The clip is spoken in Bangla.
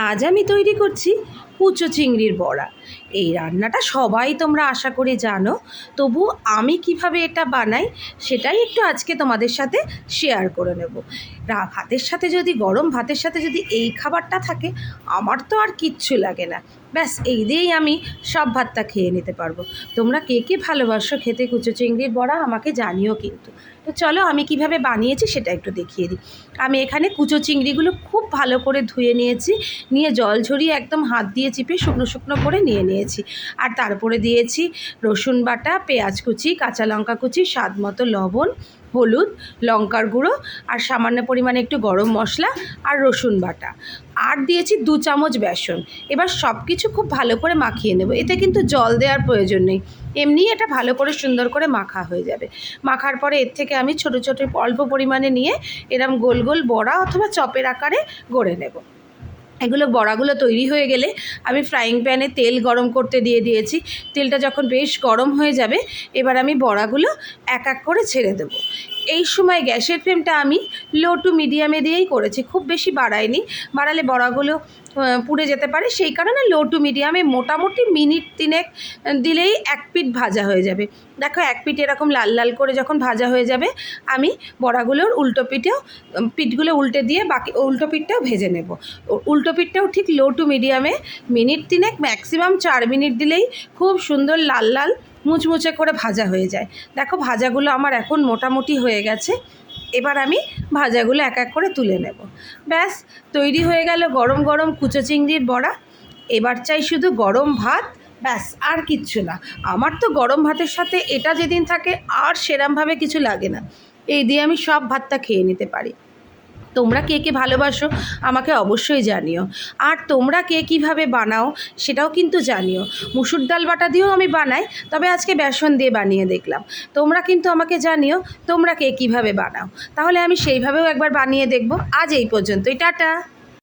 আজ আমি তৈরি করছি কুচো চিংড়ির বড়া। এই রান্নাটা সবাই তোমরা আশা করি জানো, তবু আমি কিভাবে এটা বানাই সেটাই একটু আজকে তোমাদের সাথে শেয়ার করে নেব। ভাতের সাথে যদি, গরম ভাতের সাথে যদি এই খাবারটা থাকে, আমার তো আর কিচ্ছু লাগে না। ব্যাস এই দিয়েই আমি সব ভাতটা খেয়ে নিতে পারবো। তোমরা কে কে ভালোবাসো খেতে কুচো চিংড়ির বড়া আমাকে জানিও কিন্তু। তো চলো আমি কিভাবে বানিয়েছি সেটা একটু দেখিয়ে দিই। আমি এখানে কুচো চিংড়িগুলো খুব ভালো করে ধুয়ে নিয়েছি, নিয়ে জল ঝরিয়ে একদম হাত দিয়ে চিপে শুকনো শুকনো করে নিয়েছি। আর তারপরে দিয়েছি রসুন বাটা, পেঁয়াজ কুচি, কাঁচা লঙ্কা কুচি, স্বাদ মতো লবণ, হলুদ, লঙ্কার গুঁড়ো আর সামান্য পরিমাণে একটু গরম মশলা আর রসুন বাটা, আর দিয়েছি 2 চামচ বেসন। এবার সব কিছু খুব ভালো করে মাখিয়ে নেব। এতে কিন্তু জল দেওয়ার প্রয়োজন নেই, এমনি এটা ভালো করে সুন্দর করে মাখা হয়ে যাবে। মাখার পরে এর থেকে আমি ছোটো ছোটো অল্প পরিমাণে নিয়ে এরম গোল গোল বড়া অথবা চপের আকারে গড়ে নেব। এগুলো বড়াগুলো তৈরি হয়ে গেলে আমি ফ্রাইং প্যানে তেল গরম করতে দিয়ে দিয়েছি। তেলটা যখন বেশ গরম হয়ে যাবে, এবার আমি বড়াগুলো এক এক করে ছেড়ে দেবো। এই সময় গ্যাসের ফ্লেমটা আমি লো টু মিডিয়ামে দিয়েই করেছি, খুব বেশি বাড়াইনি, বাড়ালে বড়াগুলো পুড়ে যেতে পারে। সেই কারণে লো টু মিডিয়ামে মোটামুটি মিনিট 3 দিলেই এক পিঠ ভাজা হয়ে যাবে। দেখো এক পিঠ এরকম লাল লাল করে যখন ভাজা হয়ে যাবে, আমি বড়াগুলোর উল্টো পিঠগুলো উল্টে দিয়ে বাকি উল্টো পিঠটাও ভেজে নেব। উল্টো পিঠটাও ঠিক লো টু মিডিয়ামে মিনিট 3, ম্যাক্সিমাম 4 মিনিট দিলেই খুব সুন্দর লাল লাল মুচমুচে করে ভাজা হয়ে যায়। দেখো ভাজাগুলো আমার এখন মোটামুটি হয়ে গেছে। এবার আমি ভাজাগুলো এক এক করে তুলে নেব। ব্যাস তৈরি হয়ে গেল গরম গরম কুচো চিংড়ির বড়া। এবার চাই শুধু গরম ভাত, ব্যাস আর কিচ্ছু না। আমার তো গরম ভাতের সাথে এটা যেদিন থাকে আর সেরমভাবে কিছু লাগে না, এই দিয়ে আমি সব ভাতটা খেয়ে নিতে পারি। তোমরা কে কে ভালোবাসো আমাকে অবশ্যই জানিও। আর তোমরা কে কীভাবে বানাও সেটাও কিন্তু জানিও। মুসুর ডাল বাটা দিয়েও আমি বানাই, তবে আজকে বেসন দিয়ে বানিয়ে দেখলাম। তোমরা কিন্তু আমাকে জানিও তোমরা কে কীভাবে বানাও, তাহলে আমি সেইভাবেও একবার বানিয়ে দেখব। আজ এই পর্যন্তই, টাটা।